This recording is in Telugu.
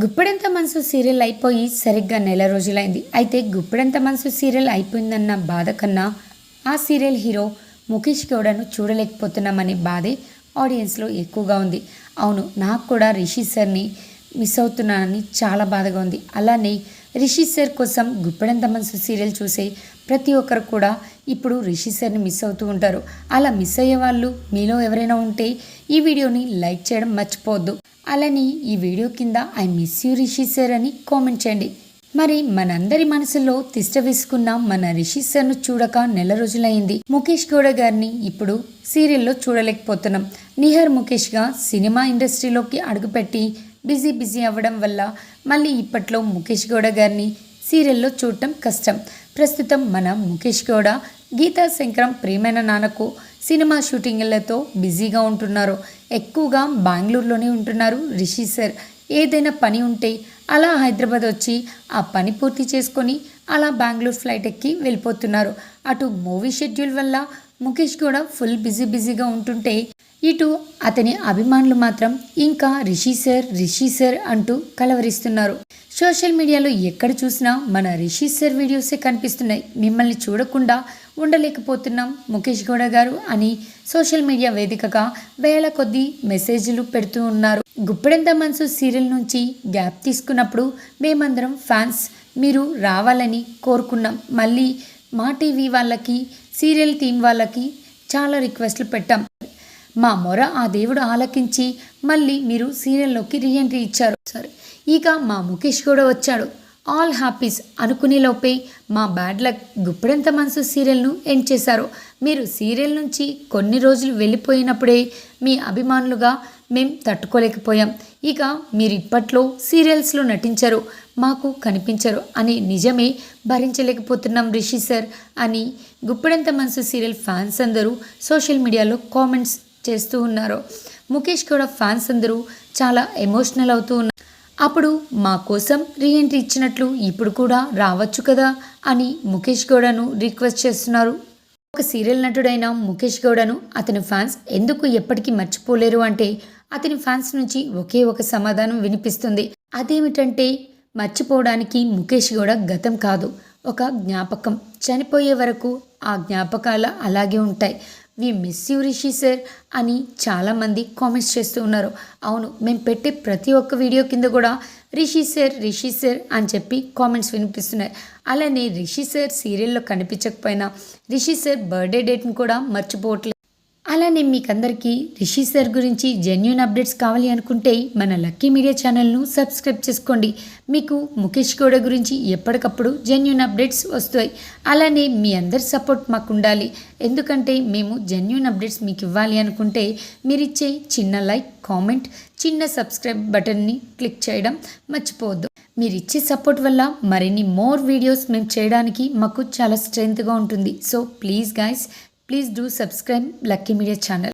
గుప్పెడంత మనసు సీరియల్ అయిపోయి సరిగ్గా నెల రోజులైంది. అయితే గుప్పెడంత మనసు సీరియల్ అయిపోయిందన్న బాధ కన్నా ఆ సీరియల్ హీరో ముఖేష్ గౌడను చూడలేకపోతున్నామనే బాధే ఆడియన్స్లో ఎక్కువగా ఉంది. అవును, నాకు కూడా రిషి సార్ని మిస్ అవుతున్నానని చాలా బాధగా ఉంది. అలానే రిషి సార్ కోసం గుప్పెడంత మనసు సీరియల్ చూసే ప్రతి ఒక్కరు కూడా ఇప్పుడు రిషి సార్ని మిస్ అవుతూ ఉంటారు. అలా మిస్ అయ్యే వాళ్ళు మీలో ఎవరైనా ఉంటే ఈ వీడియోని లైక్ చేయడం మర్చిపోవద్దు. అలానే ఈ వీడియో కింద I miss you Rishi sir అని కామెంట్ చేయండి. మరి మనందరి మనసులో తిష్ట వేసుకున్న మన రిషి సార్ను చూడక నెల రోజులైంది. ముఖేష్ గౌడ గారిని ఇప్పుడు సీరియల్లో చూడలేకపోతున్నాం. నిహర్ ముఖేష్గా సినిమా ఇండస్ట్రీలోకి అడుగుపెట్టి బిజీ అవ్వడం వల్ల మళ్ళీ ఇప్పట్లో ముఖేష్ గౌడ గారిని సీరియల్లో చూడటం కష్టం. ప్రస్తుతం మన ముఖేష్ గౌడ గీతా శంకరం ప్రియమైన నాన్నకు సినిమా షూటింగ్లతో బిజీగా ఉంటున్నారు. ఎక్కువగా బెంగళూరులోనే ఉంటున్నారు రిషి సార్. ఏదైనా పని ఉంటే అలా హైదరాబాద్ వచ్చి ఆ పని పూర్తి చేసుకొని అలా బెంగళూరు ఫ్లైట్ ఎక్కి వెళ్ళిపోతున్నారు. అటు మూవీ షెడ్యూల్ వల్ల ముఖేష్ కూడా ఫుల్ బిజీగా ఉంటుంటే ఇటు అతని అభిమానులు మాత్రం ఇంకా రిషి సార్ అంటూ కలవరిస్తున్నారు. సోషల్ మీడియాలో ఎక్కడ చూసినా మన రిషి సార్ వీడియోసే కనిపిస్తున్నాయి. మిమ్మల్ని చూడకుండా ఉండలేకపోతున్నాం ముఖేష్ గౌడ గారు అని సోషల్ మీడియా వేదికగా వేల కొద్దీ మెసేజ్లు పెడుతూ ఉన్నారు. గుప్పెడంత మనసు సీరియల్ నుంచి గ్యాప్ తీసుకున్నప్పుడు మేమందరం ఫ్యాన్స్ మీరు రావాలని కోరుకున్నాం. మళ్ళీ మా టీవీ వాళ్ళకి సీరియల్ టీం వాళ్ళకి చాలా రిక్వెస్ట్లు పెట్టాం. మా మొర ఆ దేవుడు ఆలకించి మళ్ళీ మీరు సీరియల్లోకి రీఎంట్రీ ఇచ్చారు. సరే, ఇక మా ముఖేష్ కూడా వచ్చాడు. ఆల్ హ్యాపీస్ అనుకునే లోపే మా బ్యాడ్ లక్ గుప్పెడంత మనసు సీరియల్ను ఎండ్ చేశారు. మీరు సీరియల్ నుంచి కొన్ని రోజులు వెళ్ళిపోయినప్పుడే మీ అభిమానులుగా మేం తట్టుకోలేకపోయాం. ఇక మీరు ఇప్పట్లో సీరియల్స్లో నటించరు, మాకు కనిపించరు అని నిజమే భరించలేకపోతున్నాం రిషి సార్ అని గుప్పెడంత మనసు సీరియల్ ఫ్యాన్స్ అందరూ సోషల్ మీడియాలో కామెంట్స్ చేస్తూ ఉన్నారు. ముఖేష్ కూడా ఫ్యాన్స్ అందరూ చాలా ఎమోషనల్ అవుతూ ఉన్నారు. అప్పుడు మా కోసం రీఎంట్రీ ఇచ్చినట్లు ఇప్పుడు కూడా రావచ్చు కదా అని ముఖేష్ గౌడను రిక్వెస్ట్ చేస్తున్నారు. ఒక సీరియల్ నటుడైన ముఖేష్ గౌడను అతని ఫ్యాన్స్ ఎందుకు ఎప్పటికీ మర్చిపోలేరు అంటే అతని ఫ్యాన్స్ నుంచి ఒకే ఒక సమాధానం వినిపిస్తుంది. అదేమిటంటే మర్చిపోవడానికి ముఖేష్ గౌడ గతం కాదు, ఒక జ్ఞాపకం. చనిపోయే వరకు ఆ జ్ఞాపకాలు అలాగే ఉంటాయి. We miss you Rishi sir అని చాలామంది కామెంట్స్ చేస్తూ ఉన్నారు. అవును, మేము పెట్టే ప్రతి ఒక్క వీడియో కింద కూడా రిషి సార్ అని చెప్పి కామెంట్స్ వినిపిస్తున్నాయి. అలానే రిషి సార్ సీరియల్లో కనిపించకపోయినా రిషి సార్ బర్త్డే డేట్ని కూడా మర్చిపోవట్లేదు. అలానే మీకందరికీ రిషి సార్ గురించి జెన్యూన్ అప్డేట్స్ కావాలి అనుకుంటే మన లక్కీ మీడియా ఛానల్ను సబ్స్క్రైబ్ చేసుకోండి. మీకు ముఖేష్ గౌడ గురించి ఎప్పటికప్పుడు జెన్యూన్ అప్డేట్స్ వస్తాయి. అలానే మీ అందరి సపోర్ట్ మాకు ఉండాలి. ఎందుకంటే మేము జెన్యూన్ అప్డేట్స్ మీకు ఇవ్వాలి అనుకుంటే మీరిచ్చే చిన్న లైక్, కామెంట్, చిన్న సబ్స్క్రైబ్ బటన్ని క్లిక్ చేయడం మర్చిపోవద్దు. మీరు ఇచ్చే సపోర్ట్ వల్ల మరిన్ని మోర్ వీడియోస్ మేము చేయడానికి మాకు చాలా స్ట్రెంగ్త్గా ఉంటుంది. So please guys, please do subscribe Lucky Media channel.